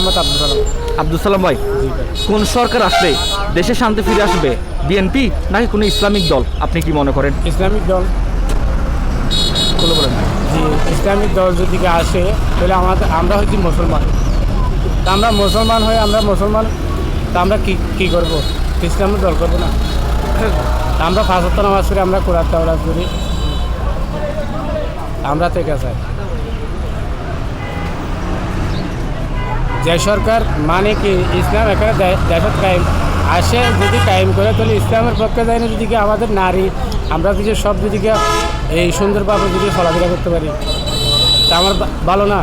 মোহাম্মদ আব্দুল সালাম। আব্দুল সালাম ভাই, কোন সরকার আসলে দেশে শান্তি ফিরে আসবে? বিএনপি নাকি কোনো ইসলামিক দল? আপনি কি মনে করেন? ইসলামিক দল। বলে বলেন। জি, ইসলামিক দল যদি আসে তাহলে আমরা হচ্ছি মুসলমান। তা আমরা মুসলমান হয়ে তা আমরা কী করবো? ইসলামিক দল করবো না? তা আমরা 5 ওয়াক্ত নামাজ করি, আমরা কোরআন তেলাওয়াত করি, আমরা থেকে চাই যে সরকার মানে কি ইসলাম এখানে দেশত কায়েম আসে, যদি কায়েম করে তাহলে ইসলামের পক্ষে যায় না। যদি আমাদের নারী আমরা কিছু সব যদি এই সুন্দরভাবে যদি চলাফেরা করতে পারি তা আমার ভালো না।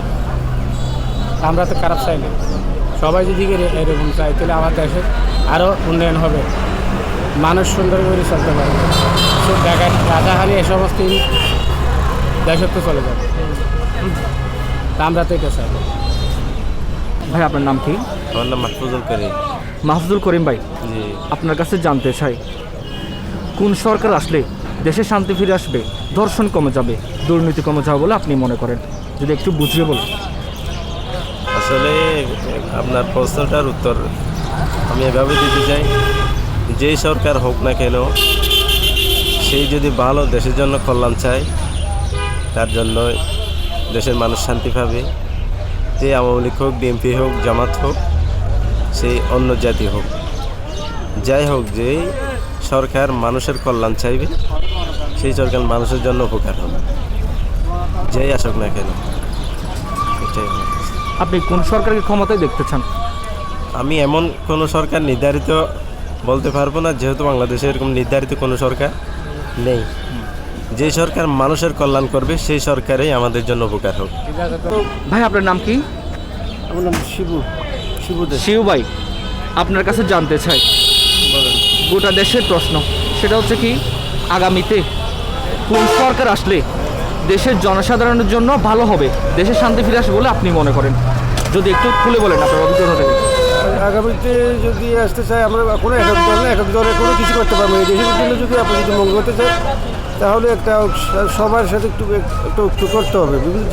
আমরা তো খারাপ চাই না, সবাই যদি এরকম চাই তাহলে আমার দেশের আরও উন্নয়ন হবে, মানুষ সুন্দর করে চলতে পারবে। রাজাহানি এ সমস্ত দেশের তো চলে যাবে, তা আমরা তো এটা চাই। ভাই আপনার নাম কি? আমার নাম মাহফুজুল করিম। মাহফুজুল করিম ভাই, জি, আপনার কাছে জানতে চাই, কোন সরকার আসলে দেশে শান্তি ফিরে আসবে, ধর্ষণ কমে যাবে, দুর্নীতি কমে যাবে বলে আপনি মনে করেন? যদি একটু বুঝিয়ে বলুন। আসলে আপনার প্রশ্নটার উত্তর আমি এভাবে দিতে চাই, যেই সরকার হোক না কেন সেই যদি ভালো দেশের জন্য কল্যাণ চায়, তার জন্য দেশের মানুষ শান্তি পাবে। যে আওয়ামী লীগ হোক, বিএনপি হোক, জামাত হোক, সেই অন্য জাতি হোক, যাই হোক, যেই সরকার মানুষের কল্যাণ চাইবে সেই সরকার মানুষের জন্য উপকার হবে, যেই আসুক না কেন। এটাই আপনি কোন সরকারকে ক্ষমতায় দেখতে চান? আমি এমন কোনো সরকার নির্ধারিত বলতে পারবো না, যেহেতু বাংলাদেশে এরকম নির্ধারিত কোনো সরকার নেই। যে সরকার মানুষের কল্যাণ করবে সেই সরকারই আমাদের জন্য উপকার হোক। ভাই আপনার নাম কি? আমার নাম শিবু দে। শিউ ভাই, আপনার কাছে জানতে চাই, গোটা দেশের প্রশ্ন, সেটা হচ্ছে কি, আগামীতে কোন সরকার আসলে দেশের জনসাধারণের জন্য ভালো হবে, দেশে শান্তি ফিরে আসবে বলে আপনি মনে করেন? যদি একটু খুলে বলেন আপনার অভিজ্ঞতা থেকে। আগামীতে যদি আসতে চাই, আমরা কোনো এক এক দলে কোনো কিছু করতে পারবো। এই দেশের জন্য যদি আপনি যদি মঙ্গল করতে চাই তাহলে একটা সবার সাথে একটু করতে হবে। বিভিন্ন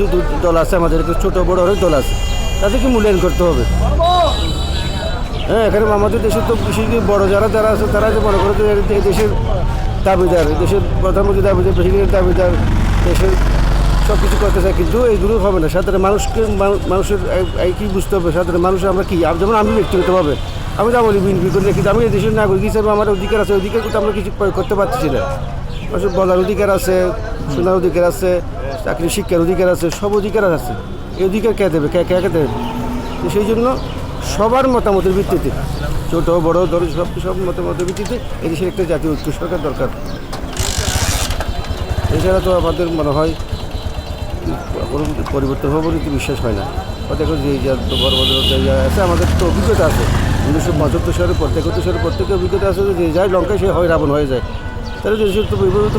দল আছে আমাদের, একটু ছোটো বড়ো অনেক দল আছে, তাদেরকে মূল্যায়ন করতে হবে। হ্যাঁ, এখানে আমাদের দেশের তো বেশি বড়ো যারা আছে তারা যে মনে করে এই দেশের দাবিদার, দেশের প্রধানমন্ত্রী দাবিদার, প্রেসিডেন্টের দাবিদার, দেশের সব কিছু করতে চায়, কিন্তু এইগুলো হবে না। সাধারণ মানুষের কি বুঝতে হবে, সাধারণ মানুষ আমরা কি, যেমন আমি ব্যক্তিগতভাবে আমি তো বলি বিএনপি করে, কিন্তু আমি এই দেশের নাগরিক হিসেবে আমার অধিকার আছে, অধিকার কিন্তু আমরা কিছু করতে পারছি না। মানুষের বলার অধিকার আছে, শোনার অধিকার আছে, চাকরি শিক্ষার অধিকার আছে, সব অধিকার আছে। এই অধিকার কে দেবে, কে দেবে? তো সেই জন্য সবার মতামতের ভিত্তিতে, ছোটো বড়ো দল সব মতামতের ভিত্তিতে এই দেশের একটা জাতীয় ঐক্য সরকার দরকার। এছাড়া তো আমাদের মনে হয় কোনো পরিবর্তন হবে বলে বিশ্বাস হয় না। দেখো যে বড় বড় জায়গা আছে, আমাদের তো অভিজ্ঞতা আছে 1975 সালের পর থেকে, 71 সালের পর থেকে অভিজ্ঞতা আছে, যে যায় লঙ্কায় সে হয় রাবণ হয়ে যায়। তাহলে দেশের তো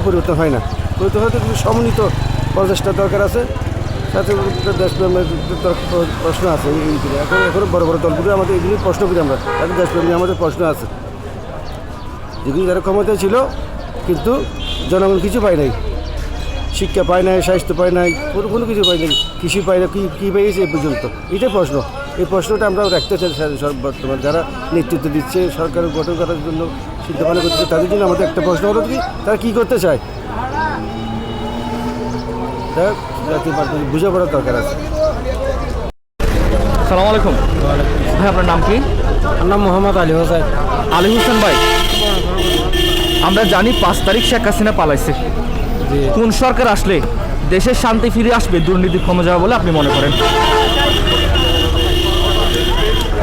পরিবর্তন হয় না। পরিবর্তন হয়তো কিছু সমন্বিত প্রচেষ্টা দরকার আছে, সাথে দেশপ্রেমের প্রশ্ন আছে। এইগুলো এখন বড় বড় দলগুলো আমাদের এগুলি প্রশ্ন করি আমরা, তাদের দেশপ্রেম নিয়ে আমাদের প্রশ্ন আছে, যেগুলি যারা ক্ষমতায় ছিল কিন্তু জনগণ কিছু পায় নাই, শিক্ষা পায় নাই, স্বাস্থ্য পায় নাই, কোনো কিছু পায় নাই, কৃষি পায় না, কী পেয়েছে এই পর্যন্ত। এটাই প্রশ্ন। এই প্রশ্নটা আমরা রাখতে চাই বর্তমান যারা নেতৃত্ব দিচ্ছে, সরকার গঠন করার জন্য সিদ্ধান্ত করতেছে, তাদের জন্য আমাদের একটা প্রশ্ন হলো কি, তারা কী করতে চায়, বুঝে পড়ার দরকার আছে। সালাম আলাইকুম ভাই, আপনার নাম কি? আমার নাম মোহাম্মদ আলী হোসেন। আলী হোসেন ভাই, আমরা জানি 5 তারিখ শেখ হাসিনা পালাইছে। কোন সরকার আসলে দেশের শান্তি ফিরে আসবে, দুর্নীতি কমে যাবে বলে আপনি মনে করেন?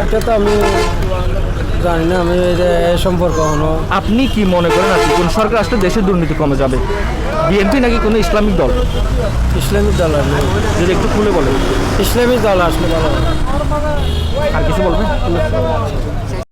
এটা তো আমি জানি না, আমি এই সম্পর্কে আপনি কি মনে করেন আর কি, কোন সরকার আসলে দেশের দুর্নীতি কমে যাবে? বিএনপি নাকি কোনো ইসলামিক দল? ইসলামিক দল আসলে, যদি একটু খুলে বলেন। ইসলামিক দল আসলে ভালো। আর কিছু বলবেন?